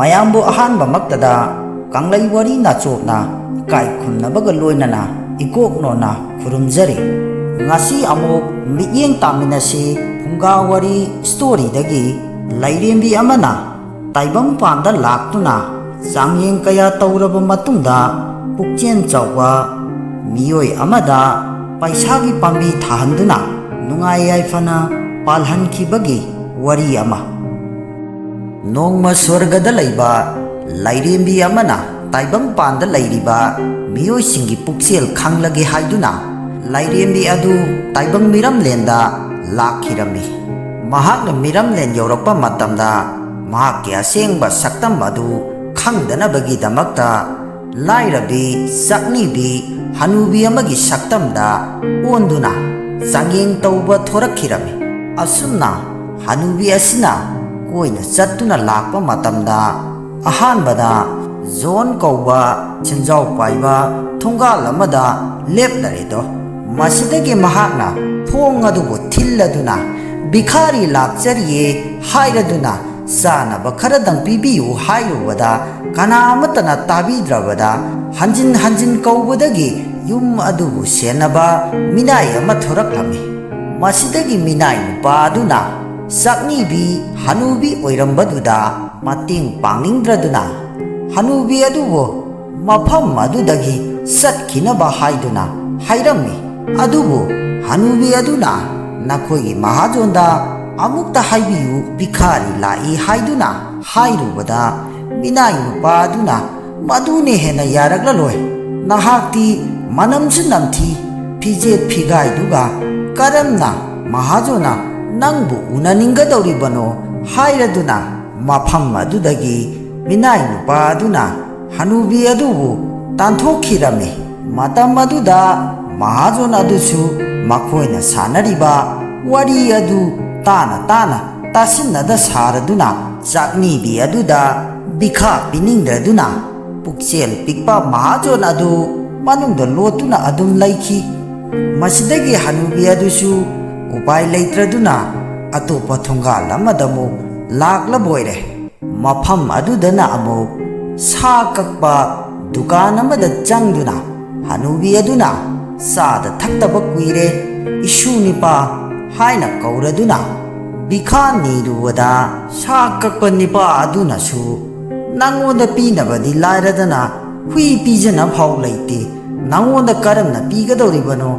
mayambu ahanba maktada kanglai wari nachopna ikai khumnabaga loinana ikoknona khurumjari ngasi amuk mityeng taminasi phunga wari story dagi lairembi amana taibam panda laktuna changyeng kaya tauraba matungda pukchen chawwa miyoi amada paisagi pambi thahanduna nungai yaifana palhankhibagi wari ama nongma swargada laiba lairembi amana taibam panda lairiba miyoi singi pukchel khanglage haiduna lairembi adu taibang miramlenda lakhirami mahakna miramlen yorakpa matamda mahakki asengba saktam adu khangdanabagi damakta lairabi saknibi hanubi amagi saktamda onduna changyeng tauba thorakhirami asumna hanubi asina koina chattuna lakpa matamda ahanbada zon kauba chinjau paiba thongal amada lepnarido masidagi mahakna thong adubu thilladuna bikhari lakchariye hairaduna sanaba kharadang pibiyu hairubada kanamatana tabidrabada hanjin hanjin kaubadagi yum adubu senaba minai ama thoraklami masidagi minai nupa aduna saknibi hanubi oirambaduda mating pangningdraduna hanubi adubu mafam adudagi satkinaba haiduna hairami adubu hanubi aduna nakhoi mahajonda amukta haibiyu bikhari lai haiduna hairubada minai nupa aduna madune hena yaraglaloi nahakti manamsu namthi fijet phigai duga karamna mahajona nangbu unaningadoribano hairaduna mafam adudagi minai nupa aduna hanubi adubu tanthokirame matam aduda mahajon adusu makhoina sanariba wari adu tana tana tasinada saraduna chaknibi aduda bikha piningdraduna pukchel pikpa mahajon adu manungda lotuna adum laiki masidagi hanubi adusu upai leitraduna atopa thongal amadamu laklaboire mafam adudana amu sa kakpa dukan amada changduna hanubi aduna sada thaktaba kuire isu nipa haina kauraduna bikha niruwada sa kakpa nipa aduna su nangonda pinabadi lairadana hui pijana phau leite nangonda karamna pigadoribano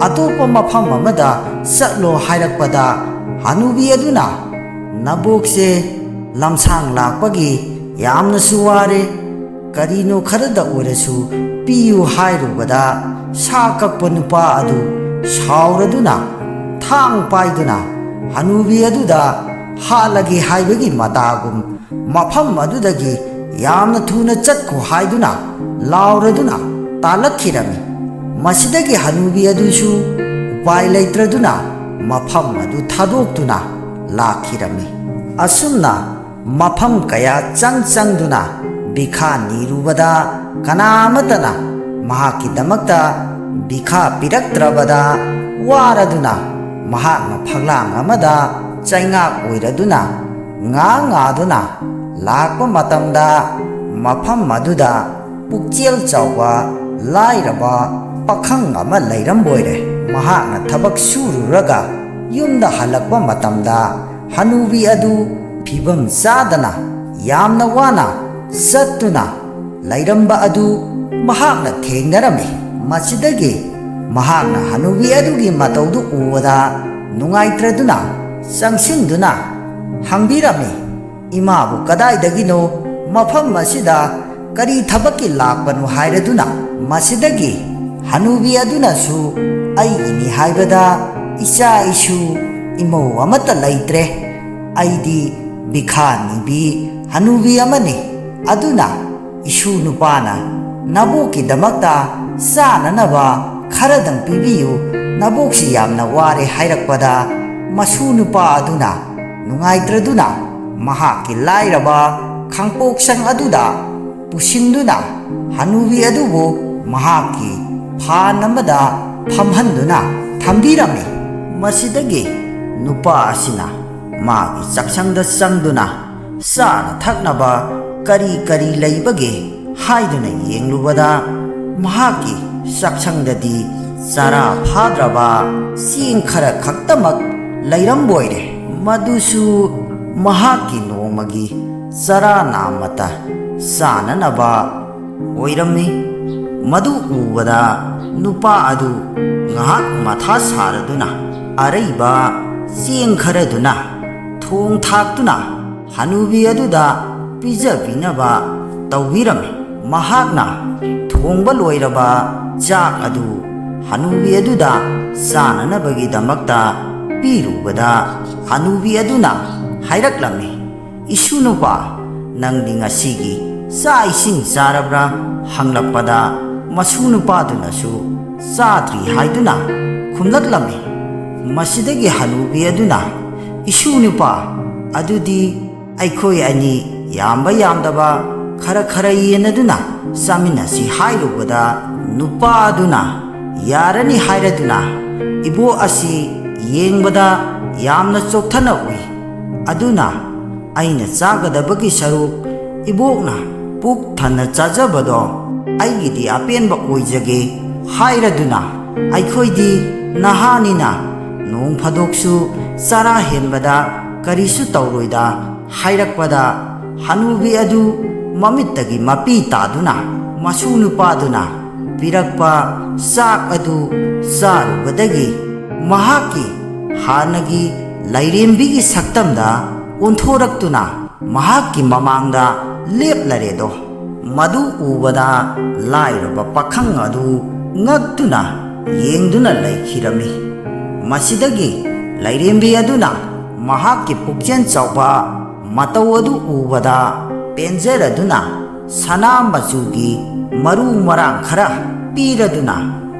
atopa mafam amada satlo hairakpada hanubi aduna nabokse lamsang lakpagi yamna suware karino kharada orasu piyu hairubada sa kakpa nupa adu sauraduna thang paiduna hanubi aduda halagi haibagi matagum mafam adudagi yamna thuna chatko haiduna lauraduna talakhirami masidagi hanubi adusu upai leitraduna mafam adu thadoktuna lakhirami asumna mafam kaya changduna bikha nirubada kanamatana mahaki damakta bikha piraktrabada waraduna mahakna phaglang amada chaingak oiraduna ngaduna lakpa matamda mafam maduda pukchel chawwa lairaba pakhang ama leiramboire mahakna thabak sururaga yumda halakpa matamda hanubi adu phibam sadana yamna wana sattuna lairamba adu mahakna thengnarami masidagi mahakna hanubi adugi mataudu uwada nungaitraduna sangsingduna hangbirami imabu kadaidagino mafam masida kari thabaki lakpanu hairaduna masidagi hanubi aduna su ai ini haibada isa isu imo amata laitre aidi bikha nibi hanubi amani aduna isu nupana naboki damakta sananaba kharadang pibiyu naboksi yamna ware hairakpada masu nupa aduna nungaitraduna mahaki lairaba khangpok sang aduda pusinduna hanubi adubu mahaki phan amada phamhanduna thambirami masidagi nupa asina magi chaksangda changduna sana thaknaba kari kari leibage haiduna yenglubada mahaki saksangdadi sara phadraba sing khara khaktamak leiramboire madusu mahaki nomagi sara namata sananaba oirami madu ubada nupa adu ngahak matha saraduna araiba sing kharaduna thong thaktuna hanubi aduda pijabinaba tawirami mahakna thongba loiraba jak adu hanubi aduda sananabagi damakta pirubada hanubi aduna hairaklammi isunupa nangdi ngasigi sa ising sarabra hanglakpada masunupadunasu satri haiduna khumlaklami masidagi hanubi aduna isunupa adudi aikhoi ani yamba yamdaba khara khara yenaduna saminasi hairubada nupa aduna yarani hairaduna ibo asi yengbada yamna chokthana ui aduna aina chagadabagi saruk ibokna puk thana chajabado aigidi apenba oijage hairaduna aikhoidi nahanina nong phadoksu sara henbada karisu tauroida hairakpada hanubi adu mamittagi mapi taduna masunu paduna pirakpa sak adu sarubadagi mahaki hanagi lairembigi saktamda onthoraktuna mahaki mamangda leplaredo madu ubada lairaba pakhang adu ngaktuna yengduna laikhirami masidagi lairembi aduna mahaki pukchen chauba matau adu ubada penjaraduna sana machugi maru marang khara piraduna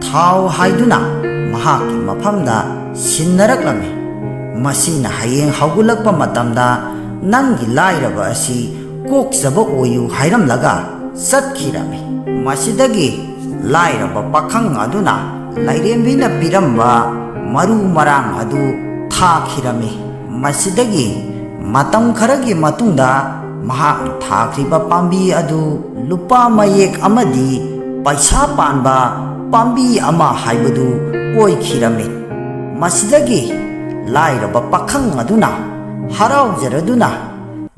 thau haiduna mahaki mafamda sinnaraklami masina hayeng hawgulakpa matamda nangi lairaba asi koksaba oyu hairamlaga satkhirami masidagi lairaba pakhang aduna lairembina piramba maru marang adu thakhirami masidagi matam kharagi matungda mahak thakriba pambi adu lupa mayek amadi paisa panba pambi ama haibadu oikhirami masidagi lairaba pakhang aduna harau jaraduna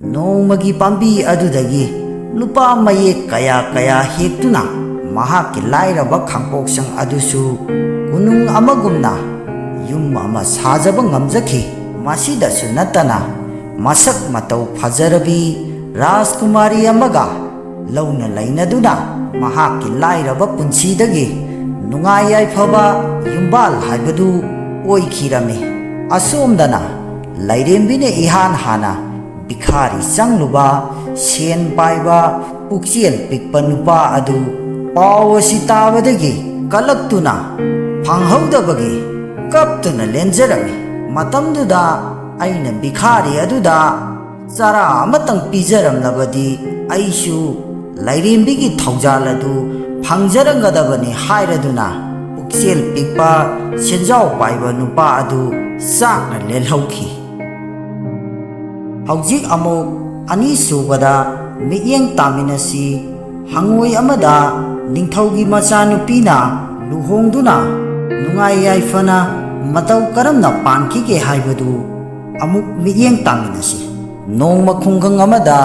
nongmagi pambi adudagi lupa mayek kaya kaya hektuna mahaki lairaba khangpoksang adusu kunung amagumna yum ama sajaba ngamjaki masidasu natana masak matau phajarabi rajkumari amaga launa lainaduna mahaki lairaba punsidagi nungai yaifaba yumbal haibadu oikhirami asomdana lairembine ihan hana bikhari sangluba sen paiba pukchel pikpa nupa adu pawasi tabadagi kalaktuna phanghaudabagi kaptuna lenjarami matamduda aina bikhari aduda chara amatang pijaramnabadi aishu lairembigi thaujal adu phangjarangadabani hairaduna pukchel pikpa senjau paiba nupa adu sakna lelhauki haujik amuk ani subada miyeng taminasi hangoi amada ningthaugi machanupina luhongduna nungai yaifana matau karamna pankige haibadu amuk miyeng taminasi nongma khunggang amada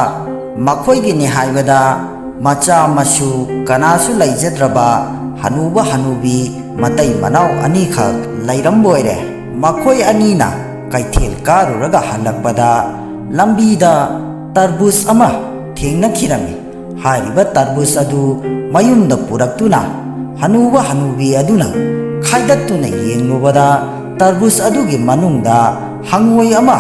makhoigini haibada macha masu kanasu laijadraba hanuba hanubi matai manau ani khak lairamboire makhoi anina kaithel karuraga halakbada lambida tarbus ama thengnakhirami hariba tarbus adu mayumda puraktuna hanuba hanubi aduna khaidattuna yenglubada tarbus adugi manungda hangoi ama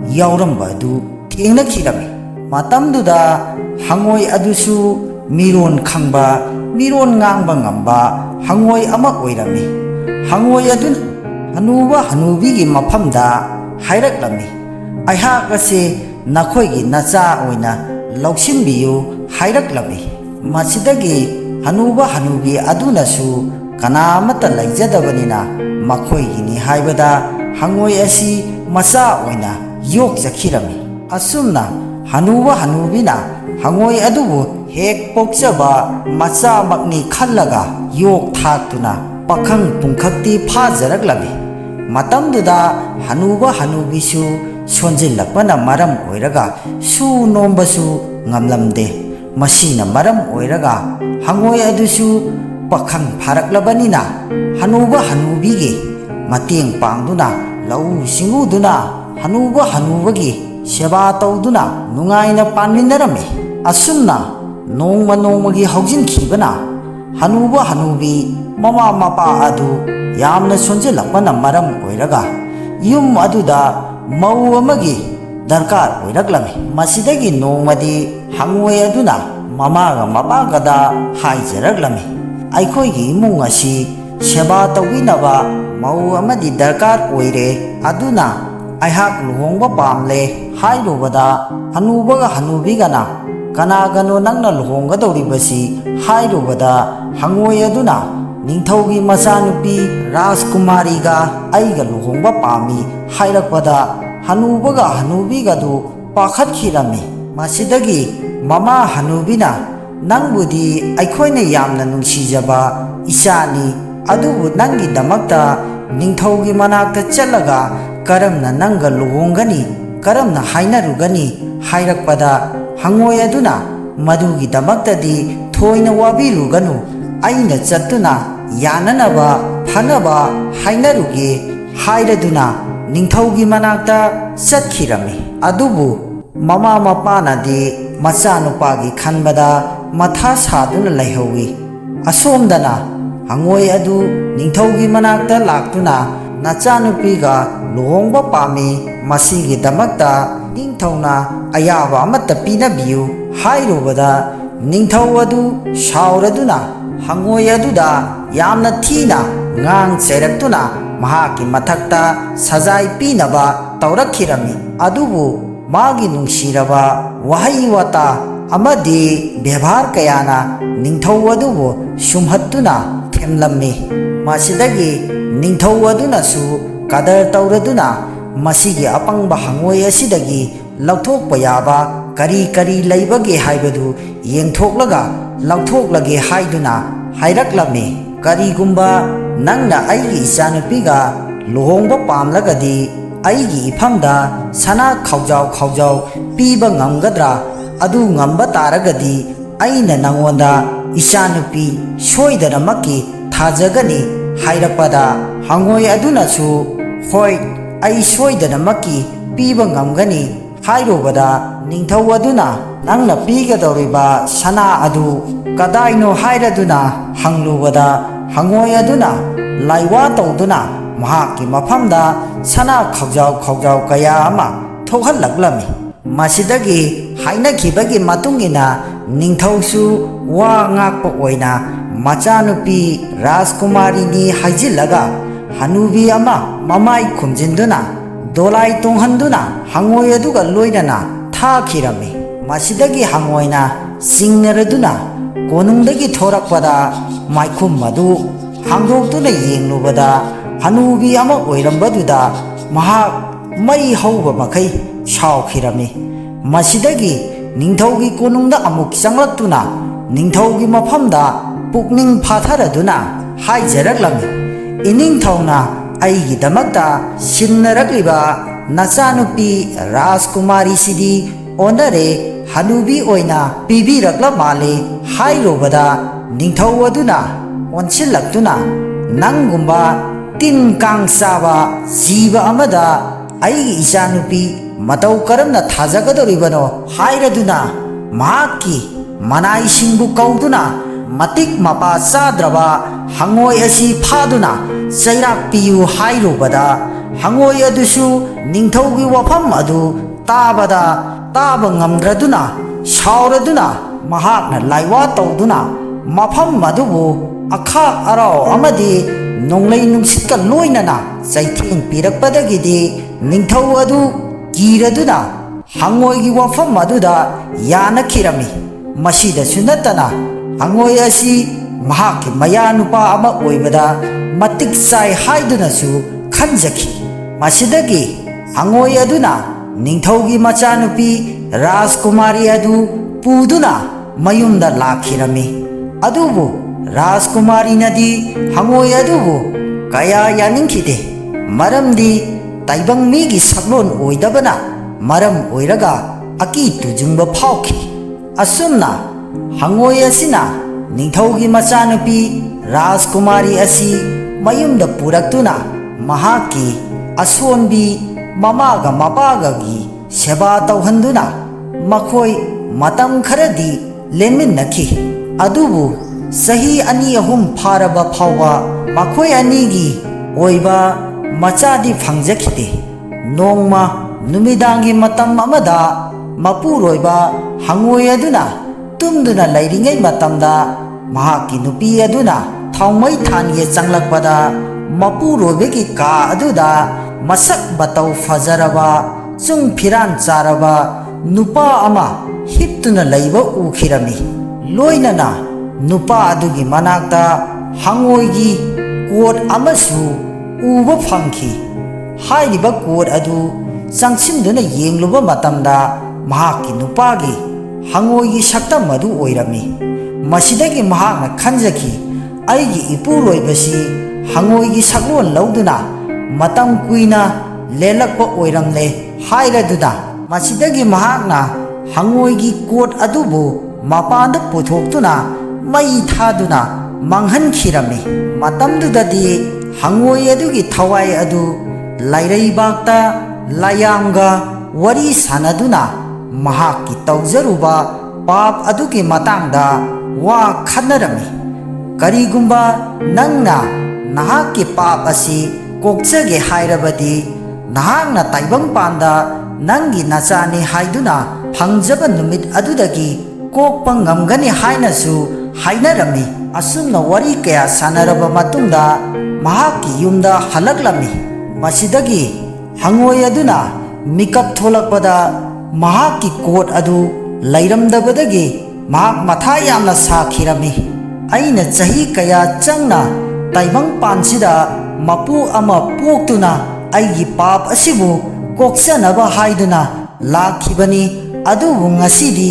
yauramba adu thengnakhirami matamduda hangoi adusu miron khangba miron ngangba ngamba hangoi ama oirami hangoi aduna hanuba hanubigi mafamda hairaklammi aihak ase nakhoigi nacha oina lausinbiyu hairaklammi masidagi hanuba hanubi adunasu kanamata laijadabanina makhoigini haibada hangoi asi macha oina yok jakhirami asumna Hanuba Hanubina Hangoi adubu hek pokchaba macha makni khallaga yok thaktuna pakhang pungkhakti phajaraklami matamduda Hanuba Hanubisu sonjillakpana maram oiraga su nombasu ngamlamde masina maram oiraga hangoi adusu pakhang pharaklabanina Hanuba Hanubigi mateng pangduna lau singuduna Hanuba Hanubagi seba tawduna nungaina panminarami asumna nongma nongmagi haujinkibana Hanuba Hanubi mama mapa adu yamna sonjillakpana maram oiraga yum aduda mau amagi darkar oiraklami masidagi nongmadi hangoi aduna mamaga mapagada haijaraklami aikhoigi imung asi seba tawinaba mau amadi darkar oire aduna aihak luhongba pamle hairubada Hanubaga Hanubigana kanagano nangna luhonggadoribasi hairubada hangoi aduna ningthaugi machanupi Rajkumariga aiga luhongba pami hairakpada Hanubaga Hanubigadu pakhatkirami masidagi mama Hanubina nangbudi aikhoina yamna nungsijaba isani adubu nangi damakta ningthaugi manakta chalaga karamna nanga luhongani karamna hainarugani hairakpada hangoi aduna madugi damaktadi thoina wabiruganu aina chattuna yananaba phanaba hainaruge hairaduna ningthaugi manakta chatkirami adubu mama mapanadi machanupagi khanbada matha saduna laihowi asomdana hangoi adu ningthaugi manakta laktuna nachanupiga luhongba pami masigi damakta ningthauna ayaba amata pinabiyu hairubada ningthau adu shauraduna hangoi aduda yamna thina ngang chairatuna mahaki mathakta sajai pinaba tawrakhirami adubu magi nungsiraba wahai wata amadi bevhar kayana ningthau adubu sumhattuna themlammi masidagi ningthau adunasu kadar tawraduna masigi apangba hangoi asidagi lauthokpa yaba kari kari leibage haibadu yengthoklaga lauthokhlage haiduna hairaklammi karigumba nangna aigi ichanupiga luhongba pamlagadi aigi ifamda sana khaujau piba ngamgadra adu ngamba taragadi aina nangonda ichanupi soidaramaki thajagani hairakpada hangoi adunasu hoi ai soidaramaki piba ngamgani hairubada ningthau aduna nangna pigadoriba sana adu kadaino hairaduna hanglubada hangoi aduna laiwa tawduna mahaki mafamda sana khaujau kaya ama thokhalaklami masidagi hainakhibagi matungina ningthausu wa ngakpa oina machanupi Rajkumari ni haijillaga Hanubi ama mamai khumjinduna dolai tonghanduna hangoi aduga loinana thakhirami masidagi hangoina singnaraduna konungdagi thorakpada maikhum madu hangdoktuna yenglubada Hanubi ama oirambaduda mahak mai hauba makai shaukhirami masidagi ningthaugi konungda amuk changlaktuna ningthaugi mafamda pukning phatharaduna haijaraklami iningthauna aigi damakta sinnarakliba nachanupi Rajkumari sidi onare Hanubi oina pibirakla male hairobada ningthau aduna onsillaktuna nangumba tin kang saba jiba amada aigi ichanupi matau karamna thajagadoribano hairaduna mahaki manai singbu kauduna matik mapa chadraba hangoi asi phaduna chairak piyu hairubada hangoi adusu ningthaugi wafam adu tabada taba ngamdraduna shauraduna mahakna laiwa tawduna mafam adubu akha arao amadi nonglei nungsitka loinana chaitheng pirakpadagidi ningthau adu kiraduna hangoigi wafam aduda yanakhirami masida sunatana hangoi asi mahaki mayanupa ama oibada matik sai haidunasu khanjaki masidagi hangoi aduna ningthaugi machanupi राजकुमारी अदु पुदुना मयुमदा लाखिरमी अदुबु राजकुमारी नदी हंगोई अदुबु कया यानिंखिदे मरमदी ताइबंग मीगी सकलोन ओइदबना मरम ओइरगा अकी Tunjung फाउखी असुमना हंगोई असिना निंथौगी मचानुपी राजकुमारी असी मयुमदा पुरक्तुना महाकी असोनबी ममागा मपागागी सेवा तौहंदुना मखोई मतम खरदी लेमिन्नखी अदुबु सही अनी अहुम फारबा फावा मखोई अनीगी ओइबा मचादी फंगजखिदे नोंगमा नुमिदांगी मतम अमदा मपुरोइबा हंगोई अदुना तुमदुना लैरिङै मतमदा महाकी नुपी अदुना थाउमै थानगे चंगलकपदा मपुरोइबगी का अदुदा मसक बतौ फजरबा चुंग फिरान चारबा नुपा अमा हिप्तुना लैबा उखिरमी लोइनना नुपा अदुगी मनाक्ता हंगोइगी कोट अमसु उबा फंखी हाइरिबा कोट अदु चंगसिनदुना येंगलुबा मतमदा महाकी नुपागी हंगोइगी सक्तम अदु ओइरमी मसिदगी महाकना खंजखी अइगी इपुरोइबसी हंगोइगी सकलोन लौदुना मतम कुइना लेलकपा ओइरमले हाइरदुदा मसिदगी महाकना हंगोइगी कोट अदुबु मपानदा पुथोक्तुना मई थादुना मंगहनखिरमी मतमदुददी हंगोई अदुगी थवाई अदु लाइरैबाक्ता लायांगा वरी सानदुना महाकी तौजरुबा पाप अदुगी मतांगदा वा खनरमी करीगुंबा नंगना नहाकी पाप असी कोक्चगे हाइरबदी नहांगना ताइबंग पांदा नंगी नचानी हाइदुना फंगजब नुमित अदुदगी कोकपा ngamgani hainasu hainarami asumna wari kaya sanaraba matungda mahaki yumda halaklami masidagi hangoi aduna mikap tholakpada mahaki coat adu lairamdabadagi mahak matha yamna sakhirami aina chahi kaya changna taibang pansida mapu ama poktuna aigi pap asibu koksanaba haiduna lakhibani adu ngasidi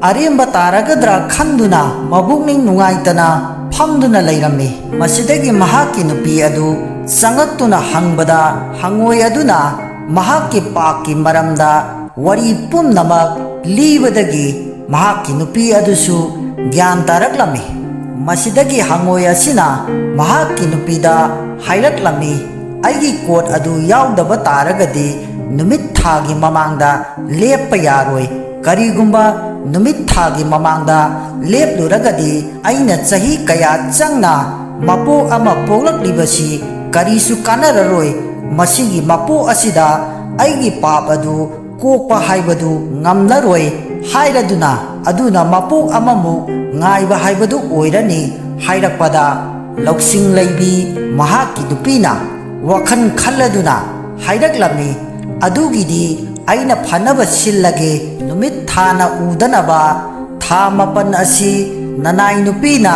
अरेंबा तारगद्रा खंदुना मबुकनिंग नुंगाइतना फमदुना लैरम्मी मसिदगी महाकी नुपी अदु संगक्तुना हंगबदा हंगोई अदुना महाकी पाकी मरमदा worry पुमनमक लीबदगी महाकी नुपी अदुसु ज्ञान तारकलम्मी मसिदगी हंगोई असिना महाकी नुपीदा हाइरकलम्मी अइगी coat अदु याउदब तारगदी नुमित थागी ममांगदा लेप यारोय करीगुंबा नुमित थागी ममांगदा लेपलुरगदी अइना चही कया चंगना मपो अमा पोलकलिबसी करीसु कानररोय मसिगी मपो असिदा अइगी पाप अदु कोकपा हाइबदु ngamlaroy हाइरदुना अदुना मपो अमामु ngaइबा हाइबदु ओइरनी हाइरकपदा लौसिंग लैबी महाकी दुपीना वखन खल्लदुना हाइरकलमी अदुगिदी अइना फनब सिल्लगे नुमित थाना उदनबा था मपन असी ननाई नुपीना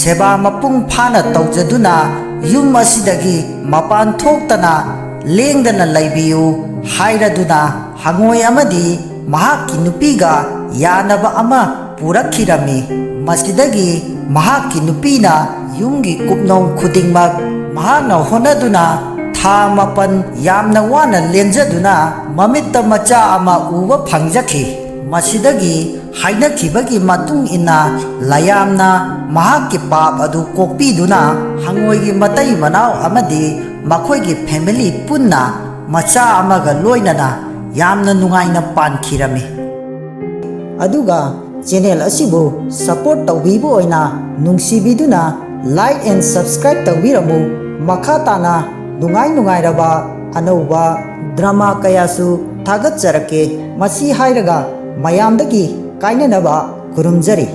सेवा मपुंग फाना तौजदुना युम असिदगी मपान थोक्तना लेंगदना लैबियु हाइरदुना हंगोई अमदी महाकी नुपीगा यानबा अमा पुरखिरमी मसिदगी महाकी नुपीना युमगी कुपनौ खुदिंगमक महाना होनदुना था मपन यामना वाना लेंजदुना ममित्ता मचा अमा उबा फंगजखी मसिदगी हाइनखिबगी मतुंग इना लायामना महाकी पाप अदु कोकपीदुना हंगोइगी मतई मनाव अमदी मखोइगी फैमिली पुन्ना मचा अमगा लोइनना यामना नुंगाइना पानखिरमी अदुगा चैनल असिबु सपोर्ट तौबीबु ओइना नुंगसिबिदुना लाइक एंड सब्सक्राइब तौबीरमु मखा ताना नुंगाई नुंगाइरबा अनौबा ड्रामा कयासु थागतचरके मसी हाइरगा मयामदगी काइननबा खुरुमजरी।